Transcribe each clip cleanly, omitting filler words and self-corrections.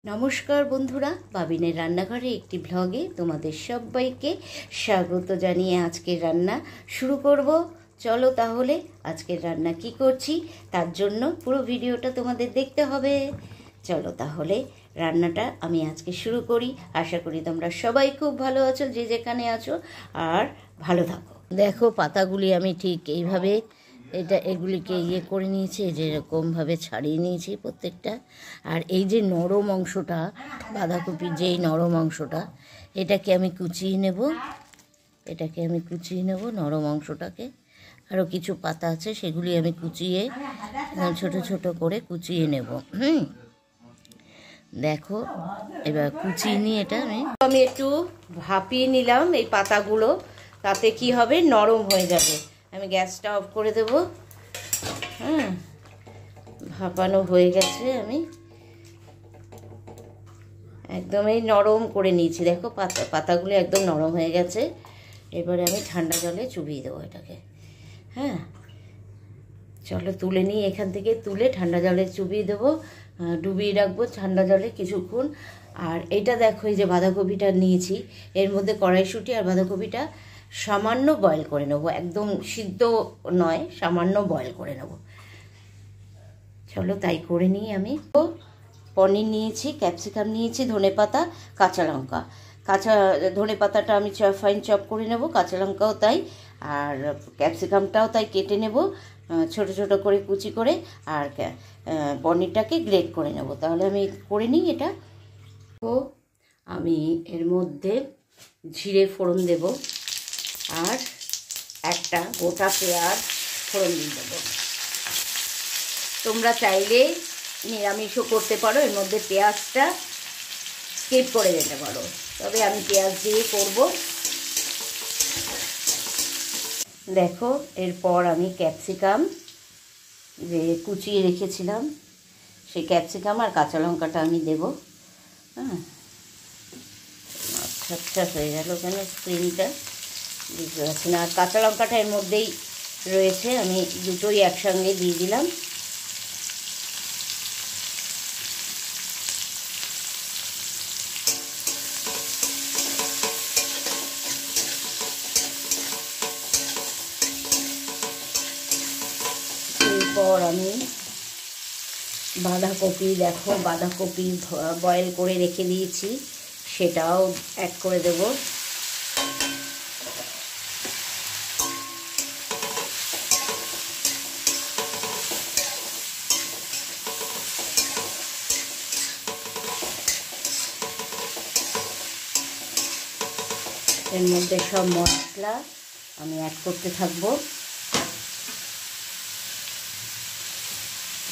নমস্কার বন্ধুরা, বাবিনের রান্নাঘরে একটি ব্লগে তোমাদের সবাইকে স্বাগত জানিয়ে আজকের রান্না শুরু করব। চলো তাহলে আজকের রান্না কি করছি তার জন্য পুরো ভিডিওটা তোমাদের দেখতে হবে। চলো তাহলে রান্নাটা আমি আজকে শুরু করি। আশা করি তোমরা সবাই খুব ভালো আছো, যে যেখানে আছো, আর ভালো থাকো। দেখো, পাতাগুলি আমি ঠিক এইভাবে এগুলিকে করে নিয়েছি, যেরকমভাবে ছাড়িয়ে নিয়েছি প্রত্যেকটা। আর এই যে নরম অংশটা, বাঁধাকপির যেই নরম অংশটা, এটাকে আমি কুচিয়ে নেব, নরম অংশটাকে। আরও কিছু পাতা আছে, সেগুলি আমি কুচিয়ে ছোট ছোট করে কুচিয়ে নেব। দেখো, এবার কুচিয়ে নিয়ে এটা আমি একটু ভাপিয়ে নিলাম এই পাতাগুলো, তাতে কি হবে, নরম হয়ে যাবে। আমি গ্যাসটা অফ করে দেব। ভাপানো হয়ে গেছে, আমি একদমই নরম করে নিয়েছি। দেখো, পাতাগুলো একদম নরম হয়ে গেছে। এবারে আমি ঠান্ডা জলে চুবিয়ে দেবো এটাকে। চলো তুলে নিই, এখান থেকে তুলে ঠান্ডা জলে চুবিয়ে দেবো, ডুবিয়ে রাখবো ঠান্ডা জলে কিছুক্ষণ। আর এইটা দেখো, এই যে বাঁধাকপিটা নিয়েছি, এর মধ্যে কড়াইশুঁটি আর বাঁধাকপিটা সামান্য বয়েল করে নেবো, একদম সিদ্ধ নয়, সামান্য বয়েল করে নেব। চলো তাই করে নিই। আমি পনির নিয়েছি, ক্যাপসিকাম নিয়েছি, ধনেপাতা, কাঁচা লঙ্কা। ধনেপাতাটা আমি ফাইন চপ করে নেব, কাঁচা লঙ্কাও তাই, আর ক্যাপসিকামটাও তাই কেটে নেব ছোট ছোট করে কুচি করে, আর পনিরটাকে গ্রেট করে নেব। তাহলে আমি করে নিই এটা। তো আমি এর মধ্যে জিরে ফোড়ন দেব, আর একটা গোটা পেঁয়াজ ফোড়ন দিয়ে দেবো। তোমরা চাইলে নিরামিষও করতে পারো, এর মধ্যে পেঁয়াজটা স্কিপ করে দিতে পারো, তবে আমি পেঁয়াজ দিয়ে করব। দেখো, এরপর আমি ক্যাপসিকাম যে কুচিয়ে রেখেছিলাম, সেই ক্যাপসিকাম আর কাঁচা লঙ্কাটা আমি দেব। আচ্ছা হয়ে গেল, কেন স্ক্রিনটা বুঝতে পারছি না। আর কাঁচা লঙ্কাটা এর মধ্যেই রয়েছে, আমি দুটোই একসঙ্গে দিয়ে দিলাম। এরপর আমি বাঁধাকপি, দেখো বাঁধাকপি বয়েল করে রেখে দিয়েছি, সেটাও অ্যাড করে দেব। এর মধ্যে সব মশলা আমি অ্যাড করতে থাকবো।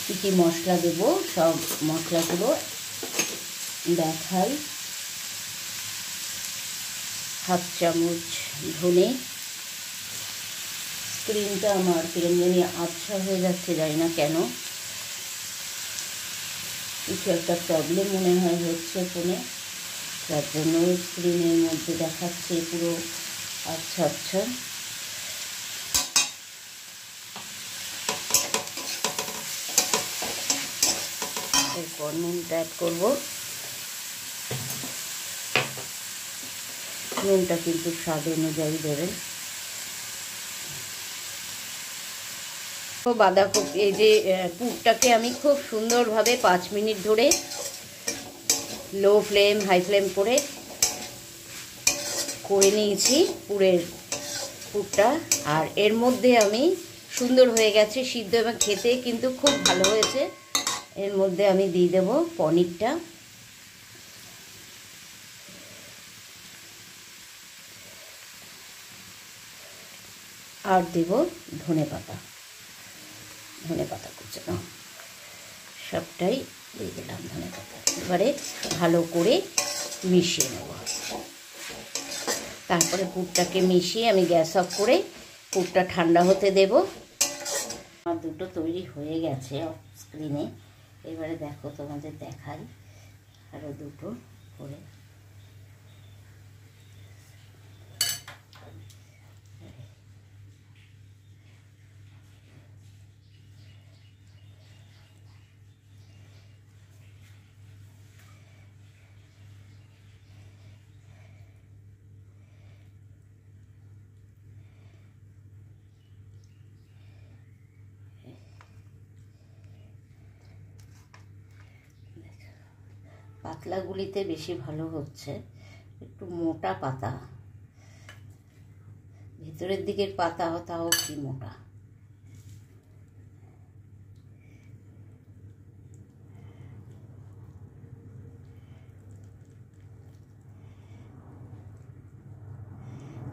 কী কী মশলা দেব, সব মশলাগুলো দেখাই। হাফ চামচ ধনে, স্ক্রিনটা আমার কিরম জানি আবছা হয়ে যাচ্ছে, জানি না কেন, কিছু একটা প্রবলেম মনে হয় হচ্ছে ফোনে, তার জন্য স্ক্রিনের মধ্যে দেখাচ্ছে পুরো আচ্ছা। এরপর নুনটা অ্যাড করবো। নুনটা কিন্তু স্বাদ অনুযায়ী দেবেন। বাঁধাকপি, এই যে পুরটাকে আমি খুব সুন্দরভাবে 5 মিনিট ধরে লো ফ্লেম হাই ফ্লেম করে নিয়েছি পুরটা। আর এর মধ্যে আমি সুন্দর হয়ে গেছে সিদ্ধ, এবং খেতে কিন্তু খুব ভালো হয়েছে। এর মধ্যে আমি দিয়ে দেব পনিরটা, আর দেব ধনেপাতা কুচানো, সবটাই দিয়ে দিলাম ধনেপাতা। এবারে ভালো করে মিশিয়ে নেব। তারপরে পুরটাকে মিশিয়ে আমি গ্যাস অফ করে পুরটা ঠান্ডা হতে দেব। আমার দুটো তৈরি হয়ে গেছে স্ক্রিনে। এবারে দেখো, তোমাদের দেখাই আরও দুটো করে। পাতলাগুলিতে বেশি ভালো হচ্ছে, একটু মোটা পাতা, ভিতরের দিকের পাতা তাও কি মোটা।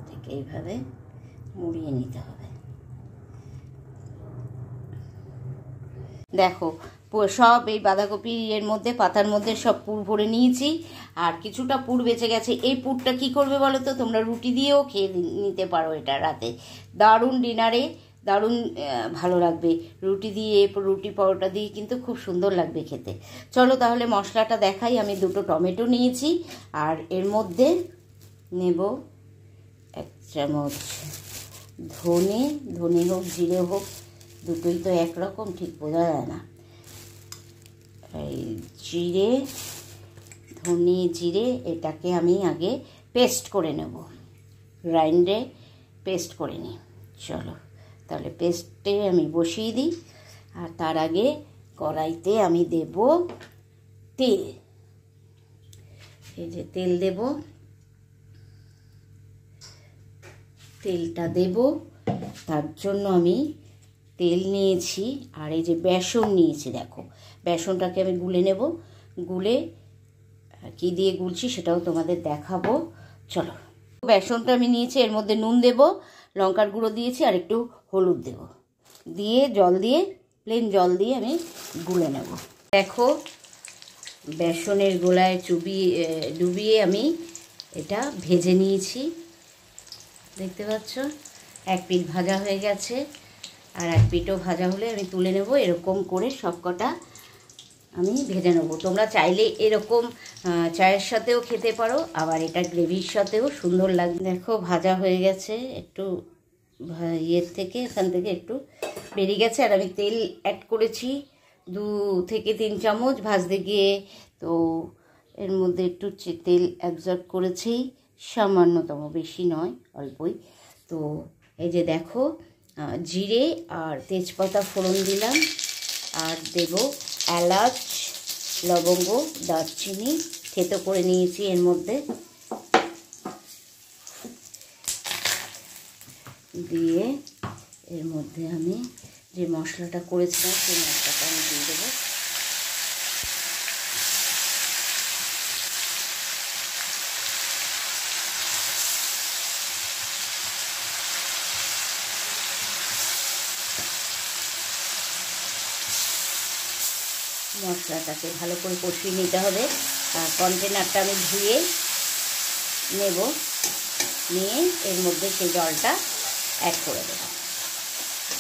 ঠিক এইভাবে মুড়িয়ে নিতে হবে। দেখো সব এই বাঁধাকপি এর মধ্যে, পাতার মধ্যে সব পুর ভরে নিয়েছি, আর কিছুটা পুর বেঁচে গেছে। এই পুরটা কি করবে বলো তো, তোমরা রুটি দিয়েও খেয়ে নিতে পারো এটা রাতে, দারুণ ডিনারে দারুণ ভালো লাগবে। রুটি দিয়ে, রুটি পরোটা দিয়ে কিন্তু খুব সুন্দর লাগবে খেতে। চলো তাহলে মশলাটা দেখাই। আমি 2টো টমেটো নিয়েছি, আর এর মধ্যে নেব 1 চামচ ধনে হোক জিরে হোক, দুটোই তো একরকম, ঠিক বোঝা যায় না। এই জিরে, ধনে জিরে এটাকে আমি আগে পেস্ট করে নেব, গ্রাইন্ডে পেস্ট করে নিই। চলো তাহলে পেস্টে আমি বসিয়ে দিই। আর তার আগে কড়াইতে আমি দেব তেল। এই যে তেল দেব, তেলটা দেব। তার জন্য আমি তেল নিয়েছি, আর এই যে বেসন নিয়েছি। দেখো বেসনটাকে আমি গুলে নেব, গুলে কি দিয়ে গুলছি সেটাও তোমাদের দেখাবো। চলো, বেসনটা আমি নিয়েছি, এর মধ্যে নুন দেব, লঙ্কার গুঁড়ো দিয়েছি, আর একটু হলুদ দেব, দিয়ে জল দিয়ে, প্লেন জল দিয়ে আমি গুলে নেব। দেখো বেসনের গোলায় ডুবিয়ে আমি এটা ভেজে নিয়েছি, দেখতে পাচ্ছ। এক পিঠ ভাজা হয়ে গেছে, আর এক পিঠও ভাজা হলে আমি তুলে নেব। এরকম করে সব কটা আমি ভেজে নেব। তোমরা চাইলে এরকম চায়ের সাথেও খেতে পারো, আবার এটা গ্রেভির সাথেও সুন্দর লাগবে। দেখো ভাজা হয়ে গেছে, একটু এখান থেকে একটু বেরিয়ে গেছে। আর আমি তেল অ্যাড করেছি 2 থেকে 3 চামচ ভাজতে গিয়ে, তো এর মধ্যে একটু তেল অ্যাবজর্ব করেছি, সামান্যতম, বেশি নয়, অল্পই। তো এই যে দেখো জিরে আর তেজপাতা ফোড়ন দিলাম, আর দেব এলাচ, লবঙ্গ, দারচিনি থেতো করে নিয়েছি এর মধ্যে দিয়ে, এর মধ্যে আমি যে মশলাটা করেছিলাম সেই মশলাটা আমি দিয়ে দেবো। মশলাটাকে ভালো করে কষিয়ে নিতে হবে। আর কন্টেনারটা আমি ধুয়ে নেব, নিয়ে এর মধ্যে সেই জলটা অ্যাড করে দেবো।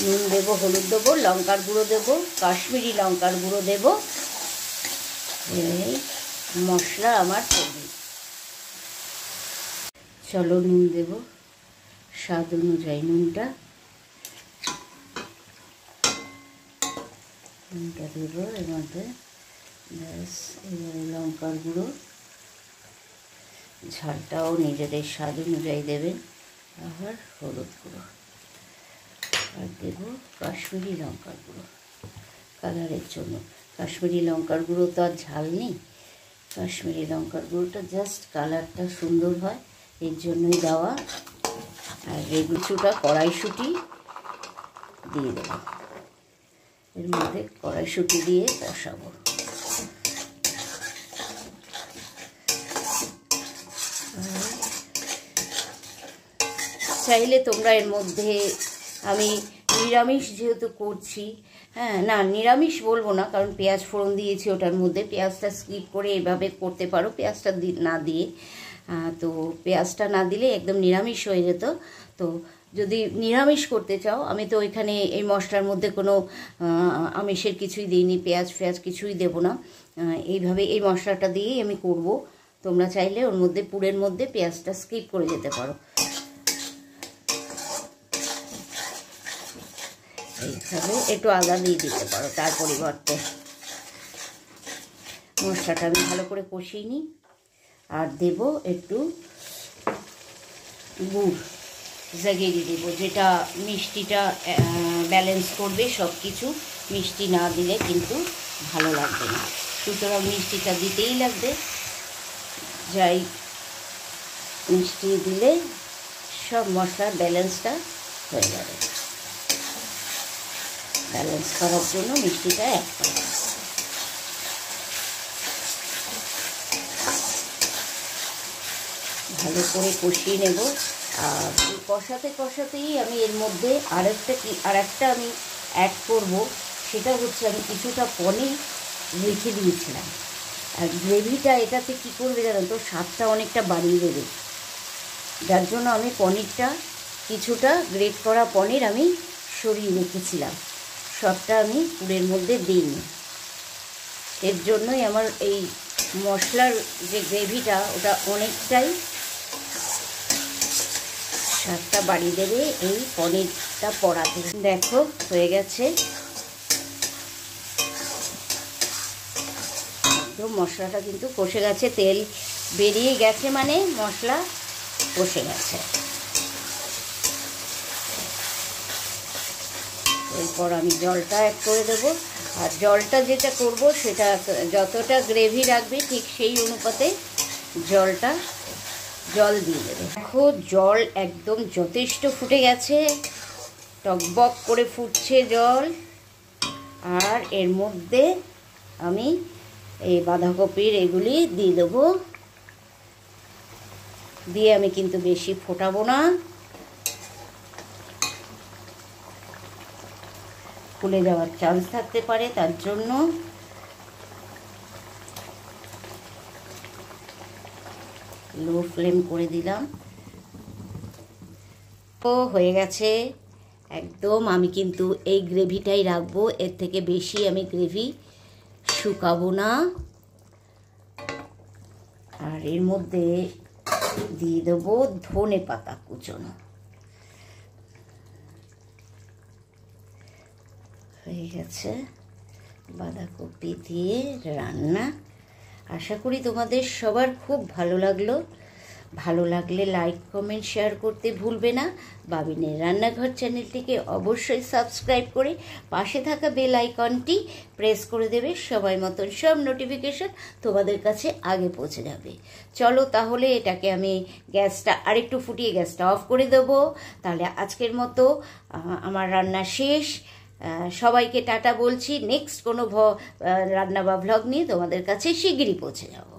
নুন দেবো, হলুদ দেবো, লঙ্কার গুঁড়ো দেবো, কাশ্মীরি লঙ্কার গুঁড়ো দেবো। এই মশলা আমার তৈরি। চলো নুন দেবো, স্বাদ অনুযায়ী নুনটা দেবো এর মধ্যে। ব্যাস, এবারে লঙ্কার গুঁড়ো, ঝালটাও নিজেদের স্বাদ অনুযায়ী দেবেন। আবার হলুদ গুঁড়ো, আর দেবো কাশ্মীরি লঙ্কার গুঁড়ো কালারের জন্য। কাশ্মীরি লঙ্কার গুঁড়ো তো আর ঝাল নেই, কাশ্মীরি লঙ্কার গুঁড়োটা জাস্ট কালারটা সুন্দর হয়, এর জন্যই দেওয়া। আর কিছুটা কড়াইশুঁটি দিয়ে দেবো এর মধ্যে, কড়াইশুঁটি দিয়ে কষাবো। চাইলে তোমরা এর মধ্যে, আমি নিরামিষ যেহেতু করছি, হ্যাঁ না নিরামিষ বলবো না, কারণ পেঁয়াজ ফোড়ন দিয়েছি ওটার মধ্যে, পেঁয়াজটা স্কিপ করে এভাবে করতে পারো, পেঁয়াজটা না দিয়ে। তো পেঁয়াজটা না দিলে একদম নিরামিষ হয়ে যেত। তো যদি নিরামিষ করতে চাও, আমি তো ওইখানে এই মশলার মধ্যে কোনো আমিষের কিছুই দিইনি, পেঁয়াজ ফেয়াজ কিছুই দেব না, এইভাবে এই মশলাটা দিয়েই আমি করব। তোমরা চাইলে ওর মধ্যে, পুরের মধ্যে পেঁয়াজটা স্কিপ করে যেতে পারো। এইভাবে একটু আদা দিয়ে দিতে পারো তার পরিবর্তে। মশলাটা আমি ভালো করে কষিয়ে নিই, আর দেব একটু গুড়, জাগিয়ে দেবো, যেটা মিষ্টিটা ব্যালেন্স করবে সব কিছু। মিষ্টি না দিলে কিন্তু ভালো লাগবে না। সুতরাং মিষ্টিটা দিতেই লাগবে। যাই মিষ্টি দিলে সব মশলার ব্যালেন্সটা হয়ে যাবে। ব্যালেন্স করার জন্য মিষ্টিটা অ্যাড করা। ভালো করে কষিয়ে নেব। আর কষাতে কষাতেই আমি এর মধ্যে আরেকটা আমি অ্যাড করব। সেটা হচ্ছে আমি কিছুটা পনির রেখে দিয়েছিলাম। আর গ্রেভিটা এটাতে কী করবে জানো তো, স্বাদটা অনেকটা বাড়িয়ে দেবে। যার জন্য আমি পনিরটা কিছুটা গ্রেট করা পনির আমি সরিয়ে রেখেছিলাম, সবটা আমি পুরের মধ্যে দিইনি। এর জন্যই আমার এই মশলার যে গ্রেভিটা ওটা অনেকটাই স্বাদটা বাড়িয়ে দেবে এই পনিরটা পড়াতে। দেখো হয়ে গেছে, একদম মশলাটা কিন্তু কষে গেছে, তেল বেরিয়ে গেছে মানে মশলা কষে গেছে। এরপর আমি জলটা অ্যাড করে দেবো। আর জলটা যেটা করব সেটা যতটা গ্রেভি রাখবে ঠিক সেই অনুপাতে জল দিয়ে দেবে। দেখো জল একদম যথেষ্ট ফুটে গেছে, টকবক করে ফুটছে জল। আর এর মধ্যে আমি এই বাঁধাকপির এগুলি দিয়ে দেবো। দিয়ে আমি কিন্তু বেশি ফোটাবো না, ফুলে যাওয়ার চান্স থাকতে পারে, তার জন্য লো ফ্লেম করে দিলাম। তো হয়ে গেছে একদম। আমি কিন্তু এই গ্রেভিটাই রাখবো, এর থেকে বেশি আমি গ্রেভি শুকাবো না। আর এর মধ্যে দিয়ে দেবো ধনে পাতা কুচনো। হয়ে গেছে বাঁধাকপি দিয়ে রান্না। আশা করি তোমাদের সবার খুব ভালো লাগলো। ভালো লাগলে লাইক কমেন্ট শেয়ার করতে ভুলবে না। বাবিনের রান্নাঘর চ্যানেলটিকে অবশ্যই সাবস্ক্রাইব করে পাশে থাকা বেল আইকনটি প্রেস করে দেবে। সবাই মতন সব নোটিফিকেশন তোমাদের কাছে আগে পৌঁছে যাবে। চলো তাহলে এটাকে আমি গ্যাসটা আরেকটু ফুটিয়ে গ্যাসটা অফ করে দেবো। তাহলে আজকের মতো আমার রান্না শেষ। সবাইকে টাটা বলছি। নেক্সট কোনো রান্না বা ভ্লগ নিয়ে তোমাদের কাছে শিগগিরই পৌঁছে যাব।